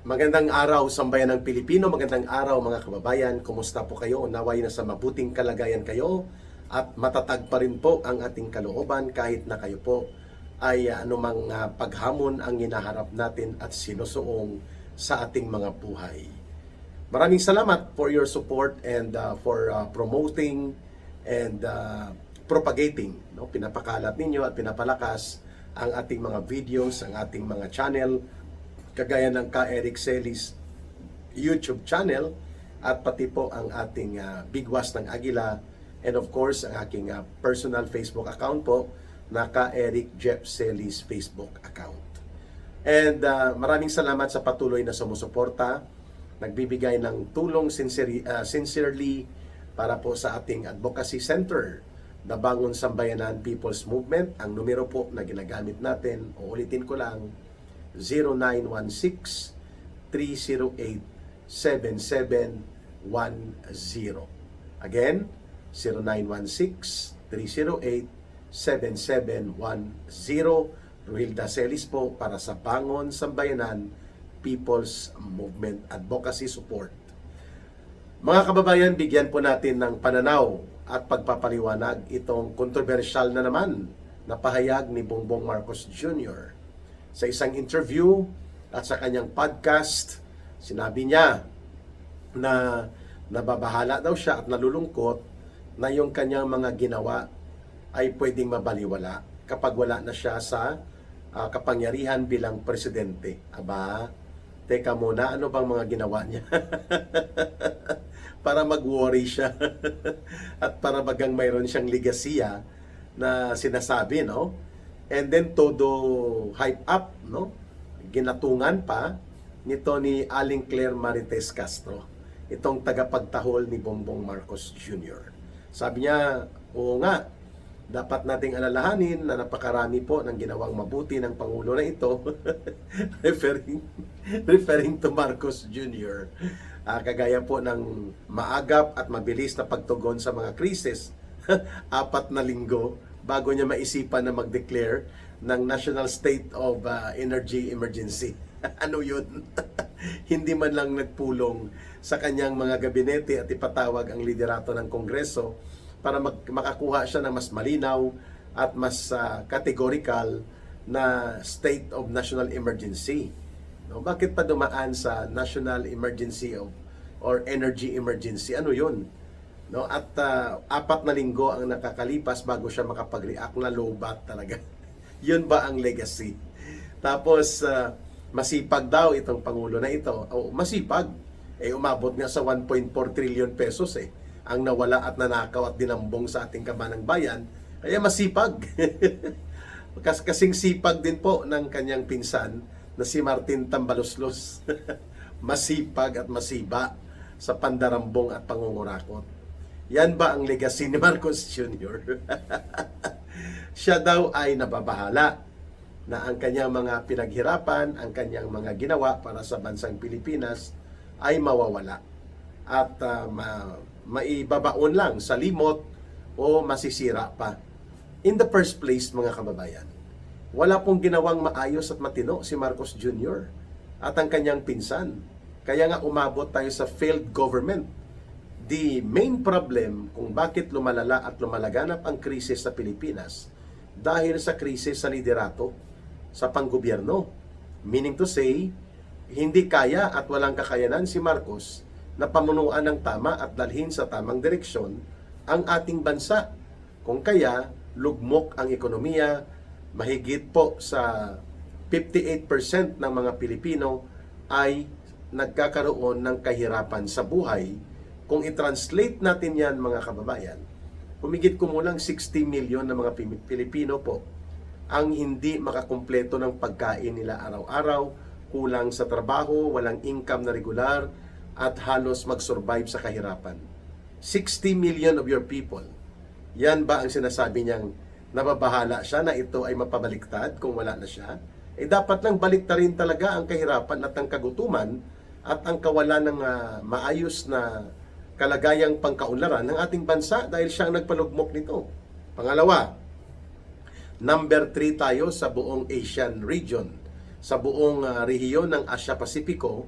Magandang araw, sambayan ng Pilipino. Magandang araw, mga kababayan. Kumusta po kayo? Naway na sa mabuting kalagayan kayo at matatag pa rin po ang ating kalooban kahit na kayo po ay anumang paghamon ang hinaharap natin at sinusuong sa ating mga buhay. Maraming salamat for your support and for promoting and propagating. No? Pinapakalat ninyo at pinapalakas ang ating mga videos, ang ating mga channel, kagaya ng Ka Eric Celis YouTube channel at pati po ang ating Bigwas ng Agila, and of course ang aking personal Facebook account po na Ka Eric Jeff Celis Facebook account. And maraming salamat sa patuloy na sumusuporta, nagbibigay ng tulong sincerely para po sa ating advocacy center, Nabangon Sambayanan People's Movement. Ang numero po na ginagamit natin, uulitin ko lang, 0916-308-7710. Again, 0916-308-7710. Ruhilda Celis po para sa Bangon Sambayanan People's Movement Advocacy Support. Mga kababayan, bigyan po natin ng pananaw at pagpapaliwanag itong kontrobersyal na naman na pahayag ni Bongbong Marcos Jr. Sa isang interview at sa kanyang podcast, sinabi niya na nababahala daw siya at nalulungkot na yung kanyang mga ginawa ay pwedeng mabaliwala kapag wala na siya sa kapangyarihan bilang presidente. Aba, teka muna, ano bang mga ginawa niya? Para mag-worry siya at para bagang mayroon siyang legasiya na sinasabi, no? And then todo hype up, no? Ginatungan pa nito ni Aling Claire Marites Castro, itong tagapagtahol ni Bongbong Marcos Jr. Sabi niya, oo nga, dapat nating alalahanin na napakarami po ng ginawang mabuti ng Pangulo na ito referring to Marcos Jr. Kagaya po ng maagap at mabilis na pagtugon sa mga krisis. 4 na linggo bago niya maisipan na mag-declare ng National State of Energy Emergency. Ano yun? Hindi man lang nagpulong sa kanyang mga gabinete at ipatawag ang liderato ng Kongreso para makakuha siya ng mas malinaw at mas categorical na state of national emergency. No, bakit pa dumaan sa national emergency or energy emergency? Ano yun? No, at 4 na linggo ang nakakalipas bago siya makapag-react, na low-bat talaga. Yun ba ang legacy? Tapos masipag daw itong Pangulo na ito. Masipag. Umabot nga sa 1.4 trillion pesos ang nawala at nanakaw at dinambong sa ating kabanang bayan. Kaya masipag. Kasing sipag din po ng kanyang pinsan na si Martin Tambaloslos. Masipag at masiba sa pandarambong at pangungurakot. Yan ba ang legacy ni Marcos Jr.? Siya daw ay nababahala na ang kanyang mga pinaghirapan, ang kanyang mga ginawa para sa bansang Pilipinas ay mawawala at maibabaon lang sa limot o masisira pa. In the first place, mga kababayan, wala pong ginawang maayos at matino si Marcos Jr. at ang kanyang pinsan. Kaya nga umabot tayo sa failed government. The main problem kung bakit lumalala at lumalaganap ang krisis sa Pilipinas dahil sa krisis sa liderato, sa panggobyerno. Meaning to say, hindi kaya at walang kakayanan si Marcos na pamunuan ng tama at dalhin sa tamang direksyon ang ating bansa. Kung kaya, lugmok ang ekonomiya, mahigit po sa 58% ng mga Pilipino ay nagkakaroon ng kahirapan sa buhay. Kung i-translate natin yan, mga kababayan, humigit kumulang 60 million na mga Pilipino po ang hindi makakumpleto ng pagkain nila araw-araw, kulang sa trabaho, walang income na regular, at halos mag-survive sa kahirapan. 60 million of your people. Yan ba ang sinasabi niyang nababahala siya na ito ay mapabaliktad kung wala na siya? Dapat lang baliktarin talaga ang kahirapan at ang kagutuman at ang kawalan ng maayos na kalagayang pangkaunlaran ng ating bansa dahil siya ang nagpalugmok nito. Pangalawa, number 3 tayo sa buong Asian region sa buong rehiyon ng Asia Pasipiko,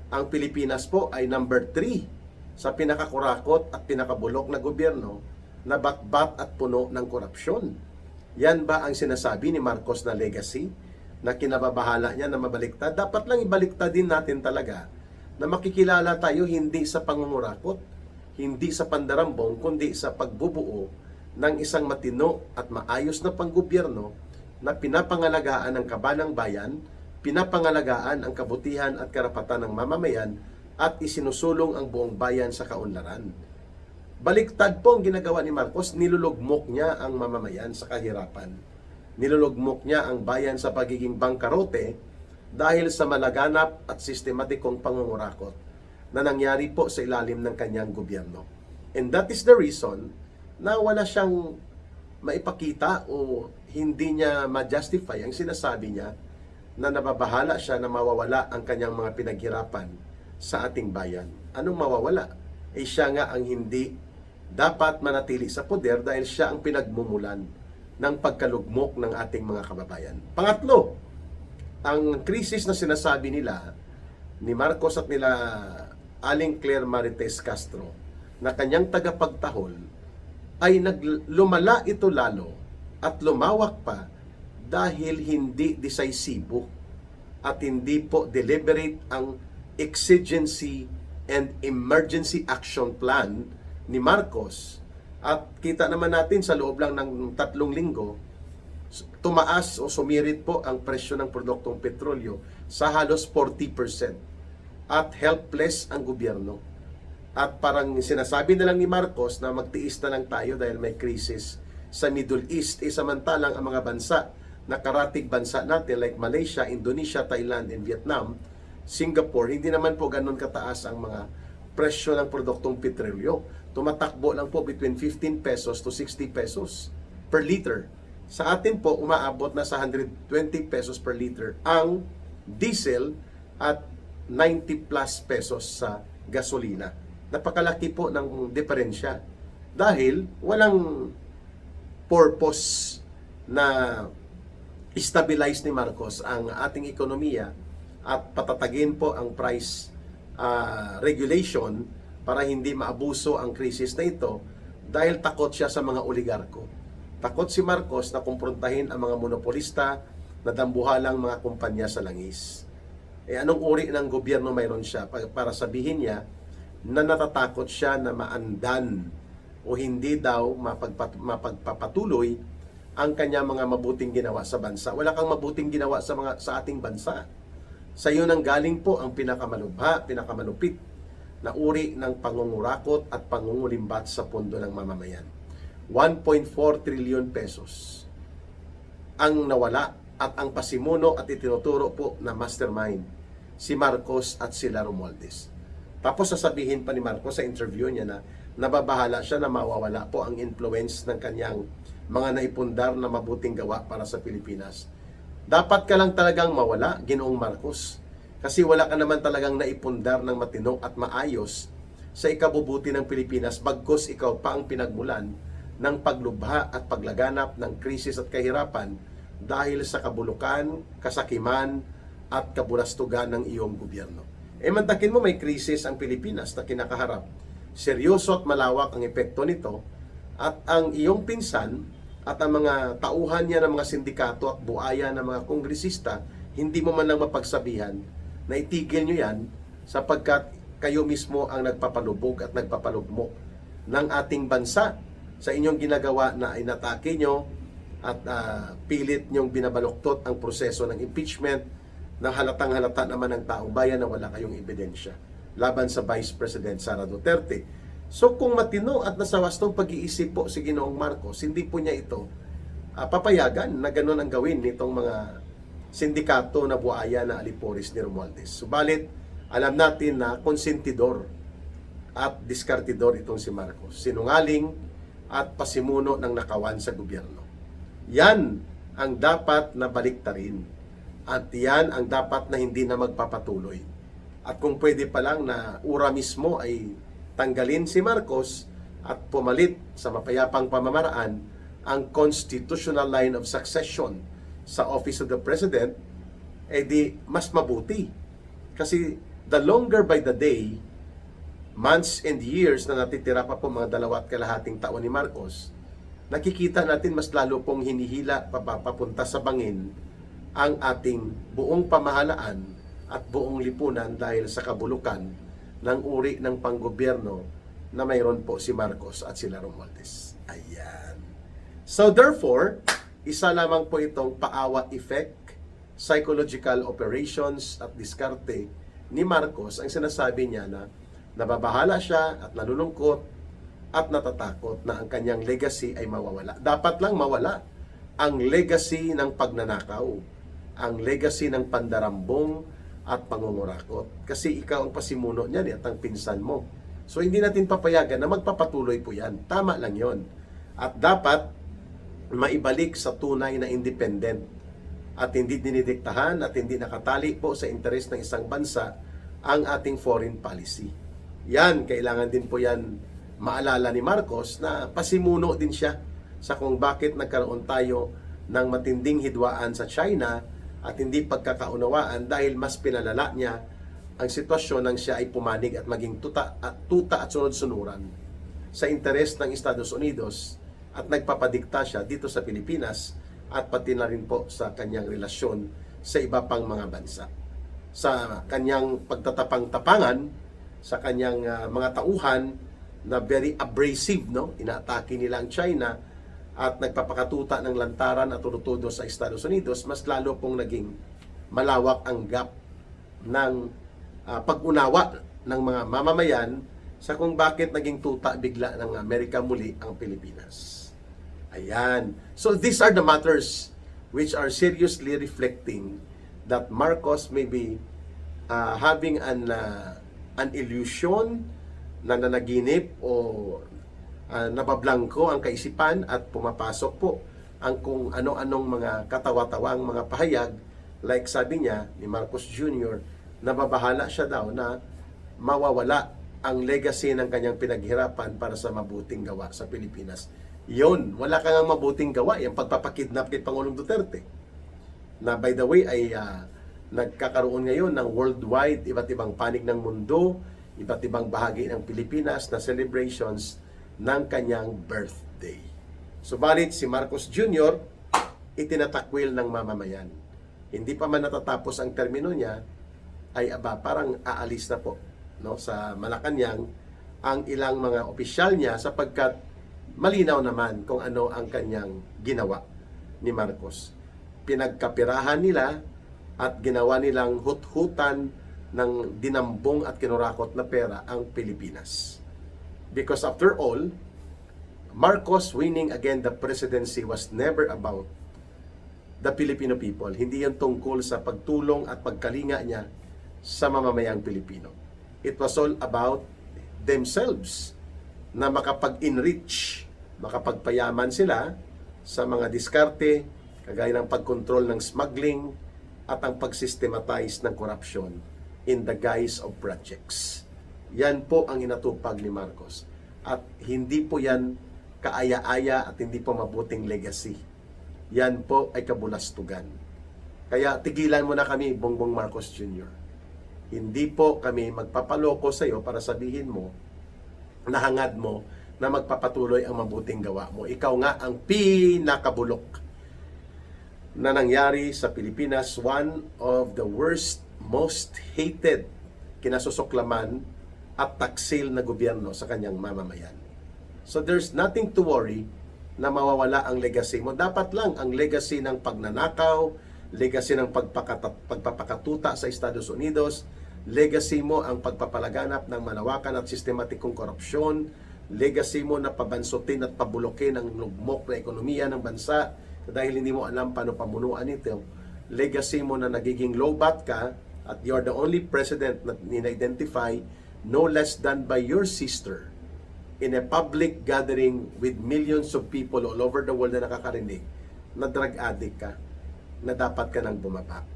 ang Pilipinas po ay number 3 sa pinakakurakot at pinakabulok na gobyerno na batbat at puno ng korupsyon. Yan ba ang sinasabi ni Marcos na legacy na kinababahala niya na mabaliktad? Dapat lang ibaliktad din natin talaga na makikilala tayo hindi sa pangungurakot, hindi sa pandarambong, kundi sa pagbubuo ng isang matino at maayos na panggobyerno na pinapangalagaan ang kabanang bayan, pinapangalagaan ang kabutihan at karapatan ng mamamayan at isinusulong ang buong bayan sa kaunlaran. Baliktad po ang ginagawa ni Marcos, nilulugmok niya ang mamamayan sa kahirapan. Nilulugmok niya ang bayan sa pagiging bangkarote dahil sa malaganap at sistematikong pangungurakot na nangyari po sa ilalim ng kanyang gobyerno. And that is the reason na wala siyang maipakita o hindi niya ma-justify ang sinasabi niya na nababahala siya na mawawala ang kanyang mga pinaghirapan sa ating bayan. Anong mawawala? Eh siya nga ang hindi dapat manatili sa poder dahil siya ang pinagmumulan ng pagkalugmok ng ating mga kababayan. Pangatlo, ang krisis na sinasabi nila ni Marcos at nila Aling Claire Marites Castro na kanyang tagapagtahol ay lumala ito lalo at lumawak pa dahil hindi decisibo at hindi po deliberate ang exigency and emergency action plan ni Marcos. At kita naman natin sa loob lang ng 3 linggo, tumaas o sumirit po ang presyo ng produktong petrolyo sa halos 40%. At helpless ang gobyerno. At parang sinasabi na lang ni Marcos na magtiis na lang tayo dahil may krisis sa Middle East. Samantalang ang mga bansa na karatig bansa natin like Malaysia, Indonesia, Thailand, and Vietnam, Singapore, hindi naman po ganun kataas ang mga presyo ng produktong petrolyo. Tumatakbo lang po between 15 pesos to 60 pesos per liter. Sa atin po, umaabot na sa 120 pesos per liter ang diesel at 90 plus pesos sa gasolina. Napakalaki po ng diferensya dahil walang purpose na stabilize ni Marcos ang ating ekonomiya at patatagin po ang price regulation para hindi maabuso ang krisis na ito dahil takot siya sa mga oligarko. Takot si Marcos na kumprontahin ang mga monopolista na dambuhalang mga kumpanya sa langis. Anong uri ng gobyerno mayroon siya para sabihin niya na natatakot siya na maandan o hindi daw mapagpapatuloy ang kanya mga mabuting ginawa sa bansa. Wala kang mabuting ginawa sa ating bansa. Sa iyo nang galing po ang pinakamalubha, pinakamalupit na uri ng pangungurakot at pangungulimbat sa pondo ng mamamayan. 1.4 trillion pesos ang nawala at ang pasimuno at itinuturo po na mastermind si Marcos at sila Romualdez. Tapos sasabihin pa ni Marcos sa interview niya na nababahala siya na mawawala po ang influence ng kanyang mga naipundar na mabuting gawa para sa Pilipinas. Dapat ka lang talagang mawala, Ginoong Marcos. Kasi wala ka naman talagang naipundar ng matino at maayos sa ikabubuti ng Pilipinas bagkus ikaw pa ang pinagmulan ng paglubha at paglaganap ng krisis at kahirapan dahil sa kabulukan, kasakiman at kabulastugan ng iyong gobyerno. Mantakin mo may krisis ang Pilipinas na kinakaharap. Seryoso at malawak ang epekto nito at ang iyong pinsan at ang mga tauhan niya ng mga sindikato at buaya ng mga kongresista, hindi mo man lang mapagsabihan na itigil nyo yan sapagkat kayo mismo ang nagpapalubog at nagpapalugmok ng ating bansa sa inyong ginagawa na inatake nyo at pilit nyong binabaluktot ang proseso ng impeachment na halatang-halata naman ng taong bayan na wala kayong ebidensya laban sa Vice President Sara Duterte. So kung matino at nasa wastong pag-iisip po si Ginoong Marcos, hindi po niya ito papayagan na gano'n ang gawin nitong mga sindikato na buaya na aliporis ni Romualdez. Subalit, alam natin na konsentidor at diskartidor itong si Marcos. Sinungaling at pasimuno ng nakawan sa gobyerno. Yan ang dapat na baliktarin. At yan ang dapat na hindi na magpapatuloy. At kung pwede pa lang na ura mismo ay tanggalin si Marcos at pumalit sa mapayapang pamamaraan ang constitutional line of succession sa Office of the President, di mas mabuti. Kasi the longer by the day, months and years na natitira pa po mga 2.5 taon ni Marcos, nakikita natin mas lalo pong hinihila papunta sa bangin ang ating buong pamahalaan at buong lipunan dahil sa kabulukan ng uri ng panggobyerno na mayroon po si Marcos at sila Romualdez. Ayan. So therefore, isa lamang po itong paawa effect, psychological operations at diskarte ni Marcos. Ang sinasabi niya na nababahala siya at nalulungkot at natatakot na ang kanyang legacy ay mawawala. Dapat lang mawala ang legacy ng pagnanakaw, ang legacy ng pandarambong at pangungurakot. Kasi ikaw ang pasimuno niyan at ang pinsan mo. So hindi natin papayagan na magpapatuloy po yan. Tama lang yon. At dapat maibalik sa tunay na independent at hindi dinidiktahan at hindi nakatali po sa interes ng isang bansa ang ating foreign policy. Yan, kailangan din po yan maalala ni Marcos na pasimuno din siya sa kung bakit nagkaroon tayo ng matinding hidwaan sa China at hindi pagkakaunawaan dahil mas pinalala niya ang sitwasyon nang siya ay pumanig at maging tuta at sunod-sunuran sa interes ng Estados Unidos at nagpapadikta siya dito sa Pilipinas at pati na rin po sa kanyang relasyon sa iba pang mga bansa. Sa kanyang pagtatapang-tapangan, sa kanyang mga tauhan na very abrasive, no? Inaatake nila ang China at nagpapakatuta ng lantaran at turutudo sa Estados Unidos, mas lalo pong naging malawak ang gap ng pag-unawa ng mga mamamayan sa kung bakit naging tuta bigla ng Amerika muli ang Pilipinas. Ayan. So these are the matters which are seriously reflecting that Marcos may be having an illusion na nanaginip o nabablangko ang kaisipan at pumapasok po ang kung ano-anong mga katawa-tawang mga pahayag, like sabi niya ni Marcos Jr., nababahala siya daw na mawawala ang legacy ng kanyang pinaghirapan para sa mabuting gawa sa Pilipinas. Yon, wala kang mabuting gawa, yung pagpapakidnap kay Pangulong Duterte. Na by the way ay nagkakaroon ngayon ng worldwide, iba't ibang panig ng mundo, iba't ibang bahagi ng Pilipinas na celebrations ng kanyang birthday. Subalit si Marcos Jr. itinatakwil ng mamamayan. Hindi pa man natatapos ang termino niya, ay parang aalis na po, no, sa Malacanang ang ilang mga opisyal niya sapagkat malinaw naman kung ano ang kanyang ginawa ni Marcos. Pinagkapirahan nila at ginawa nilang hut-hutan ng dinambong at kinurakot na pera ang Pilipinas. Because after all, Marcos winning again the presidency was never about the Filipino people. Hindi yan tungkol sa pagtulong at pagkalinga niya sa mamamayang Pilipino. It was all about themselves na makapag-enrich, makapagpayaman sila sa mga diskarte, kagaya ng pagkontrol ng smuggling at ang pagsystematize ng korupsyon in the guise of projects. Yan po ang inatupag ni Marcos. At hindi po yan kaaya-aya at hindi po mabuting legacy. Yan po ay kabulastugan. Kaya tigilan mo na kami, Bongbong Marcos Jr. Hindi po kami magpapaloko sa iyo para sabihin mo, nahangad mo na magpapatuloy ang mabuting gawa mo. Ikaw nga ang pinakabulok na nangyari sa Pilipinas, one of the worst, most hated, kinasusuklaman at taksil na gobyerno sa kanyang mamamayan. So there's nothing to worry na mawawala ang legacy mo. Dapat lang ang legacy ng pagnanakaw, legacy ng pagpapakatuta sa Estados Unidos, legacy mo ang pagpapalaganap ng malawakan at sistematikong korupsyon, legacy mo na pabansutin at pabulokin ang lugmok na ekonomiya ng bansa dahil hindi mo alam paano pamunuan ito. Legacy mo na nagiging lowbat ka at you're the only president na in-identify no less than by your sister in a public gathering with millions of people all over the world na nakakarinig na drug addict ka, na dapat ka nang bumaba.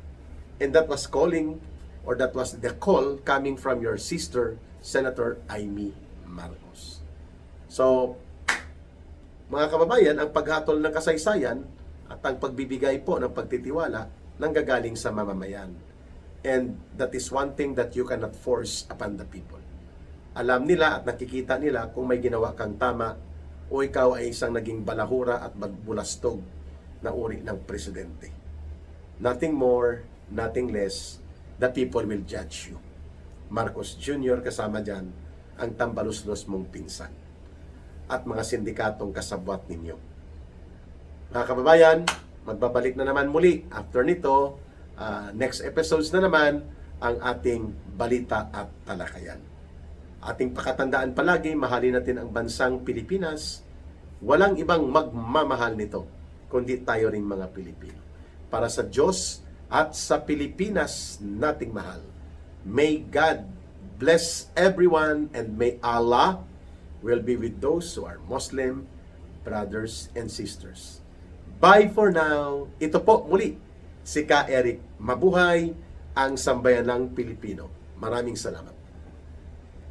And that was the call coming from your sister, Senator Amy Marcos. So, mga kababayan, ang paghatol ng kasaysayan at ang pagbibigay po ng pagtitiwala nanggagaling sa mamamayan. And that is one thing that you cannot force upon the people. Alam nila at nakikita nila kung may ginawa kang tama o ikaw ay isang naging balahura at magbulastog na uri ng presidente. Nothing more, nothing less, the people will judge you. Marcos Jr. kasama dyan ang tambaluslos mong pinsan at mga sindikatong kasabwat ninyo. Mga kababayan, magbabalik na naman muli after nito, next episodes na naman ang ating balita at talakayan. Ating pakatandaan palagi, mahalin natin ang bansang Pilipinas. Walang ibang magmamahal nito, kundi tayo ring mga Pilipino. Para sa Diyos at sa Pilipinas nating mahal. May God bless everyone and may Allah will be with those who are Muslim brothers and sisters. Bye for now. Ito po muli, si Ka Eric. Mabuhay ang sambayanang Pilipino. Maraming salamat.